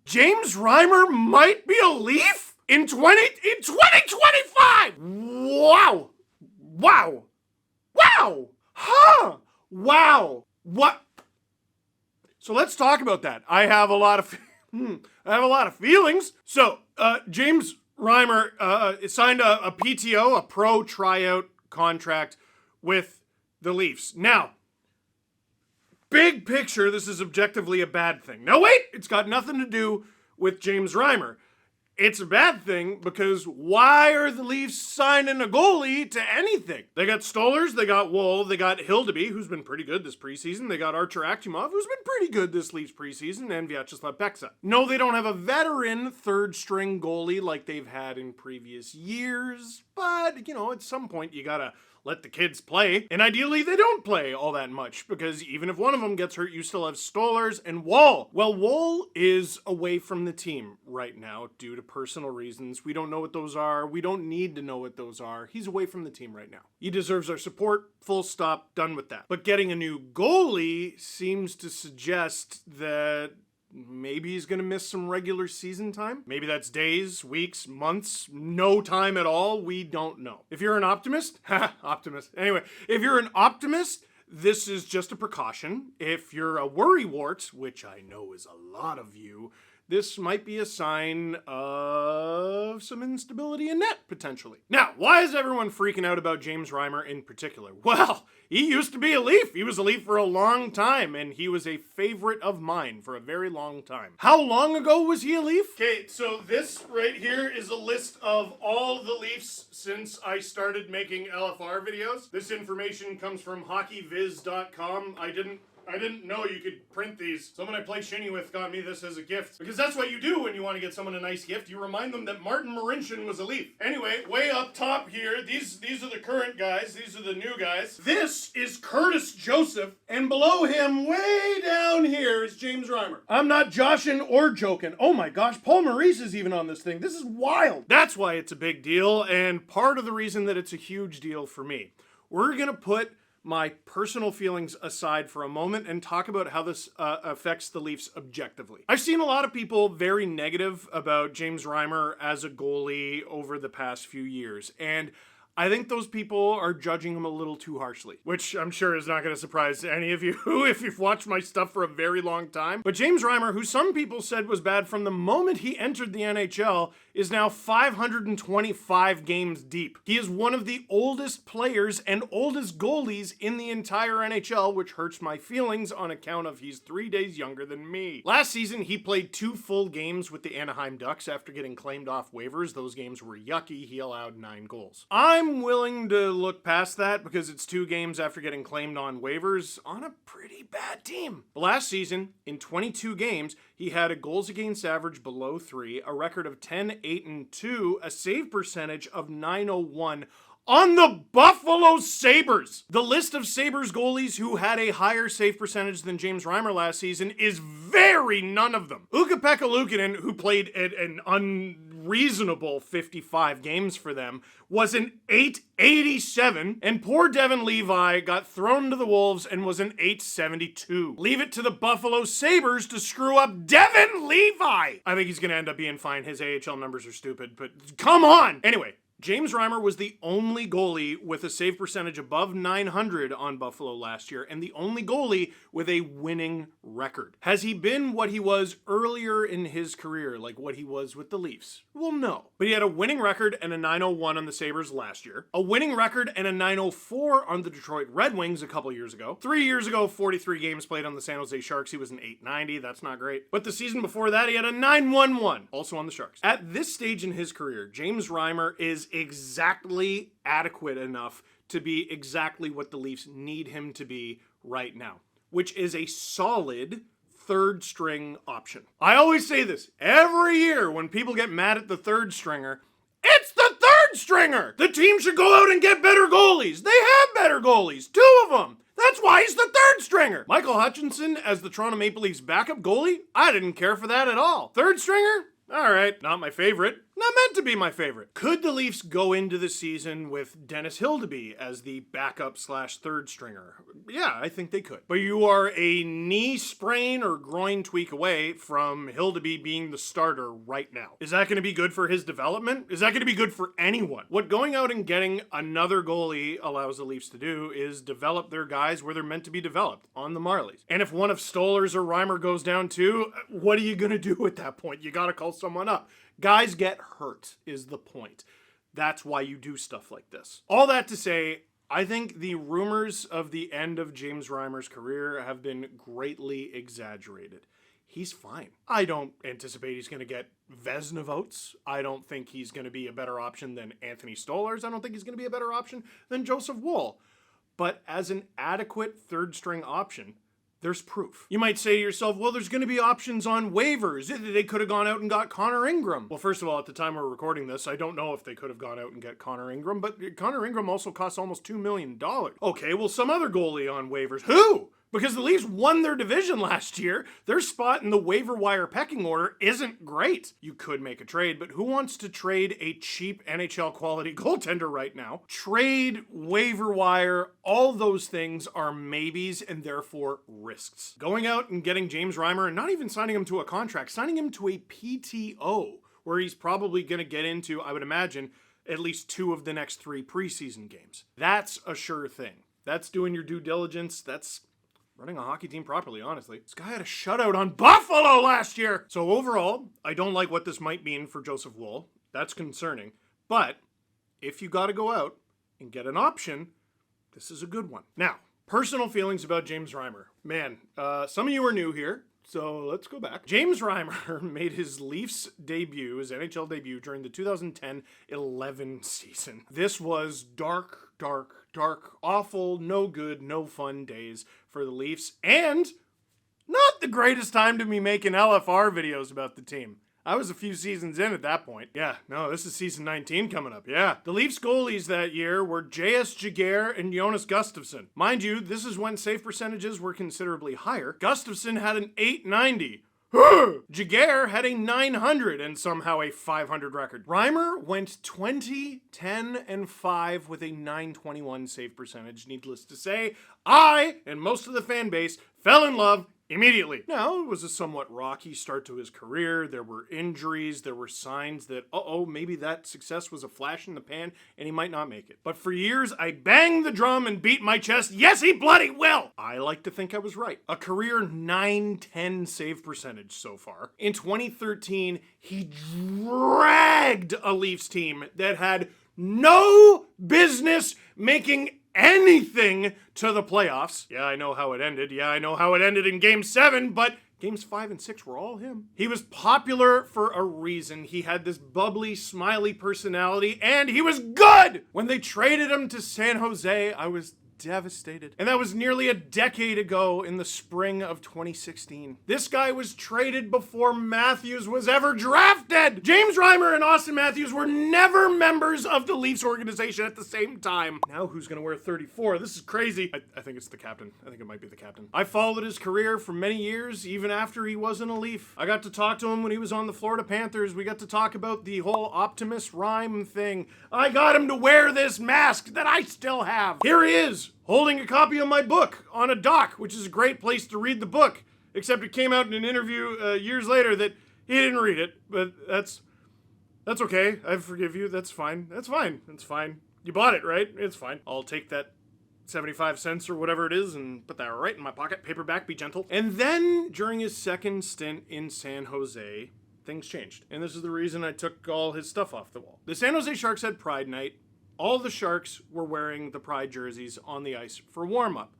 James Reimer might be a Leaf in 2025. Wow. Huh. Wow. What? So let's talk about that. I have a lot of feelings. So, James Reimer signed a PTO, a pro tryout contract with the Leafs. Now, big picture, this is objectively a bad thing. No, wait, it's got nothing to do with James Reimer. It's a bad thing because why are the Leafs signing a goalie to anything? They got Stolarz, they got Woll, they got Hildeby, who's been pretty good this preseason. They got Archer Akhimov, who's been pretty good this Leafs preseason, and Vyacheslav Peksa. No, they don't have a veteran third-string goalie like they've had in previous years, but, at some point you gotta let the kids play. And ideally, they don't play all that much, because even if one of them gets hurt, you still have Stolarz and Woll. Well, Woll is away from the team right now due to personal reasons. We don't know what those are. We don't need to know what those are. He's away from the team right now. He deserves our support. Full stop. Done with that. But getting a new goalie seems to suggest that maybe he's going to miss some regular season time. Maybe that's days, weeks, months, no time at all. We don't know. If you're an optimist, optimist. Anyway, if you're an optimist, this is just a precaution. If you're a worrywart, which I know is a lot of you, this might be a sign of some instability in net, potentially. Now, why is everyone freaking out about James Reimer in particular? Well, he used to be a Leaf. He was a Leaf for a long time, and he was a favorite of mine for a very long time. How long ago was he a Leaf? Okay, so this right here is a list of all the Leafs since I started making LFR videos. This information comes from hockeyviz.com. I didn't know you could print these. Someone I play shinny with got me this as a gift. Because that's what you do when you want to get someone a nice gift. You remind them that Martin Marincin was a Leaf. Anyway, way up top here, these are the current guys. These are the new guys. This is Curtis Joseph. And below him, way down here, is James Reimer. I'm not joshing or joking. Oh my gosh, Paul Maurice is even on this thing. This is wild. That's why it's a big deal, and part of the reason that it's a huge deal for me. We're going to put my personal feelings aside for a moment and talk about how this affects the Leafs objectively. I've seen a lot of people very negative about James Reimer as a goalie over the past few years, and I think those people are judging him a little too harshly, which I'm sure is not going to surprise any of you if you've watched my stuff for a very long time. But James Reimer, who some people said was bad from the moment he entered the NHL, is now 525 games deep. He is one of the oldest players and oldest goalies in the entire NHL, which hurts my feelings on account of he's 3 days younger than me. Last season, he played 2 full games with the Anaheim Ducks after getting claimed off waivers. Those games were yucky. He allowed 9 goals. I'm willing to look past that because it's 2 games after getting claimed on waivers on a pretty bad team. Last season, in 22 games, he had a goals against average below 3, a record of 10-8-2, a save percentage of .901 on the Buffalo Sabres. The list of Sabres goalies who had a higher save percentage than James Reimer last season is very none of them. Ukko-Pekka Luukkonen, who played an unreasonable 55 games for them, was an 887, and poor Devin Levi got thrown to the Wolves and was an 872. Leave it to the Buffalo Sabres to screw up Devin Levi. I think he's going to end up being fine. His AHL numbers are stupid, but come on. Anyway, James Reimer was the only goalie with a save percentage above 900 on Buffalo last year, and the only goalie with a winning record. Has he been what he was earlier in his career, like what he was with the Leafs? Well, no. But he had a winning record and a .901 on the Sabres last year, a winning record and a .904 on the Detroit Red Wings a couple years ago. 3 years ago, 43 games played on the San Jose Sharks, he was an .890. That's not great. But the season before that, he had a .911, also on the Sharks. At this stage in his career, James Reimer is exactly adequate enough to be exactly what the Leafs need him to be right now, which is a solid third string option. I always say this every year when people get mad at the third stringer. It's the third stringer! The team should go out and get better goalies. They have better goalies, 2 of them. That's why he's the third stringer. Michael Hutchinson as the Toronto Maple Leafs backup goalie? I didn't care for that at all. Third stringer? All right, not my favorite. Not meant to be my favorite. Could the Leafs go into the season with Dennis Hildeby as the backup / third stringer? Yeah, I think they could. But you are a knee sprain or groin tweak away from Hildeby being the starter right now. Is that going to be good for his development? Is that going to be good for anyone? What going out and getting another goalie allows the Leafs to do is develop their guys where they're meant to be developed, on the Marlies. And if one of Stolarz or Reimer goes down too, what are you going to do at that point? You got to call someone up. Guys get hurt is the point. That's why you do stuff like this. All that to say, I think the rumors of the end of James Reimer's career have been greatly exaggerated. He's fine. I don't anticipate he's going to get Vezina votes. I don't think he's going to be a better option than Anthony Stolarz. I don't think he's going to be a better option than Joseph Woll. But as an adequate third string option, there's proof. You might say to yourself, well, there's going to be options on waivers. They could have gone out and got Connor Ingram. Well, first of all, at the time we're recording this, I don't know if they could have gone out and get Connor Ingram, but Connor Ingram also costs almost $2 million. Okay, well, some other goalie on waivers. Who? Because the Leafs won their division last year. Their spot in the waiver wire pecking order isn't great. You could make a trade, but who wants to trade a cheap NHL quality goaltender right now? Trade, waiver wire, all those things are maybes and therefore risks. Going out and getting James Reimer and not even signing him to a contract, signing him to a PTO, where he's probably going to get into, I would imagine, at least 2 of the next 3 preseason games. That's a sure thing. That's doing your due diligence. That's running a hockey team properly, honestly. This guy had a shutout on Buffalo last year! So overall, I don't like what this might mean for Joseph Woll. That's concerning. But if you gotta go out and get an option, this is a good one. Now, personal feelings about James Reimer. Man, some of you are new here, so let's go back. James Reimer made his Leafs debut, his NHL debut, during the 2010-11 season. This was dark, awful, no good, no fun days for the Leafs, and not the greatest time to be making LFR videos about the team. I was a few seasons in at that point. Yeah, no, this is season 19 coming up, yeah. The Leafs goalies that year were J.S. Jaguar and Jonas Gustafsson. Mind you, this is when save percentages were considerably higher. Gustafsson had an .890. Jaguar had a 900 and somehow a 500 record. Reimer went 20, 10, and 5 with a 921 save percentage. Needless to say, I and most of the fan base fell in love immediately. Now, it was a somewhat rocky start to his career. There were injuries. There were signs that, maybe that success was a flash in the pan and he might not make it. But for years, I banged the drum and beat my chest. Yes, he bloody will! I like to think I was right. A career 910 save percentage so far. In 2013, he dragged a Leafs team that had no business making anything to the playoffs. Yeah, I know how it ended. Yeah, I know how it ended in Game 7, but Games 5 and 6 were all him. He was popular for a reason. He had this bubbly, smiley personality, and he was good! When they traded him to San Jose, I was devastated. And that was nearly a decade ago in the spring of 2016. This guy was traded before Matthews was ever drafted! James Reimer and Austin Matthews were never members of the Leafs organization at the same time. Now who's gonna wear 34? This is crazy. I think it's the captain. I think it might be the captain. I followed his career for many years, even after he wasn't a Leaf. I got to talk to him when he was on the Florida Panthers. We got to talk about the whole Optimus Rhyme thing. I got him to wear this mask that I still have. Here he is, holding a copy of my book on a dock, which is a great place to read the book. Except it came out in an interview years later that he didn't read it, but that's okay. I forgive you. That's fine. That's fine. It's fine. You bought it, right? It's fine. I'll take that 75 cents or whatever it is and put that right in my pocket. Paperback, be gentle. And then during his second stint in San Jose, things changed. And this is the reason I took all his stuff off the wall. The San Jose Sharks had Pride Night. All the Sharks were wearing the Pride jerseys on the ice for warm-up.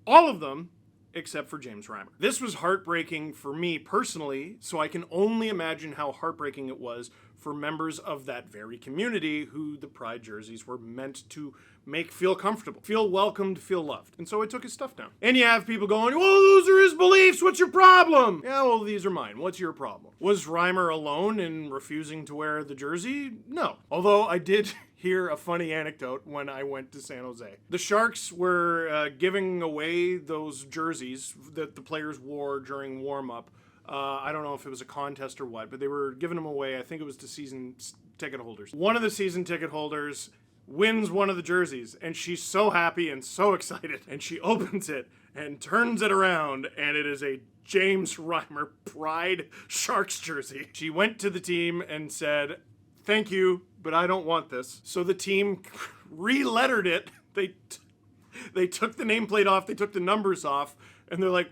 All of them, except for James Reimer. This was heartbreaking for me personally, so I can only imagine how heartbreaking it was for members of that very community who the Pride jerseys were meant to make feel comfortable, feel welcomed, feel loved. And so I took his stuff down. And you have people going, well, those are his beliefs, what's your problem? Yeah, well, these are mine. What's your problem? Was Reimer alone in refusing to wear the jersey? No. Although I did hear a funny anecdote when I went to San Jose. The Sharks were giving away those jerseys that the players wore during warm-up I don't know if it was a contest or what, but they were giving them away. I think it was to season ticket holders. One of the season ticket holders wins one of the jerseys, and she's so happy and so excited. And she opens it and turns it around, and it is a James Reimer Pride Sharks jersey. She went to the team and said, "Thank you, but I don't want this." So the team re-lettered it. They took the nameplate off, they took the numbers off, and they're like,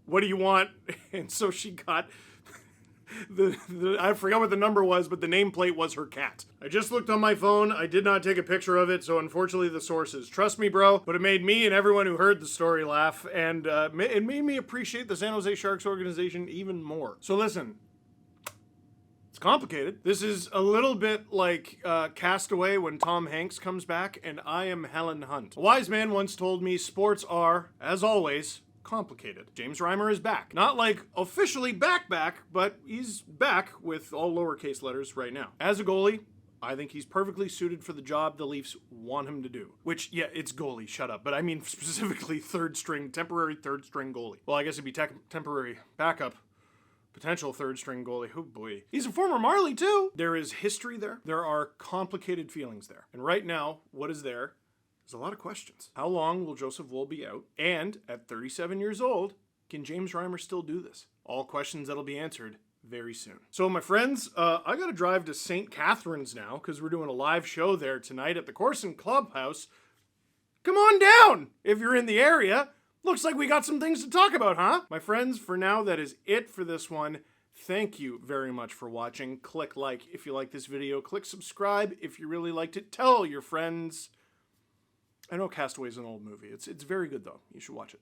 "What do you want?" And so she got I forgot what the number was, but the nameplate was her cat. I just looked on my phone. I did not take a picture of it, so unfortunately the sources. Trust me, bro, but it made me and everyone who heard the story laugh, and it made me appreciate the San Jose Sharks organization even more. So listen, it's complicated. This is a little bit like Castaway when Tom Hanks comes back, and I am Helen Hunt. A wise man once told me sports are, as always, complicated. James Reimer is back. Not like officially back, but he's back with all lowercase letters right now. As a goalie, I think he's perfectly suited for the job the Leafs want him to do. Which, yeah, it's goalie, shut up. But I mean specifically temporary third string goalie. Well, I guess it'd be temporary backup. Potential third string goalie. Oh boy. He's a former Marley too. There is history there. There are complicated feelings there. And right now, what is there? There's a lot of questions. How long will Joseph Woll be out? And at 37 years old, can James Reimer still do this? All questions that'll be answered very soon. So my friends, I gotta drive to St. Catharines now because we're doing a live show there tonight at the Corson Clubhouse. Come on down if you're in the area. Looks like we got some things to talk about, huh? My friends, for now, that is it for this one. Thank you very much for watching. Click like if you like this video. Click subscribe if you really liked it. Tell your friends. I know Castaway is an old movie. It's very good, though. You should watch it.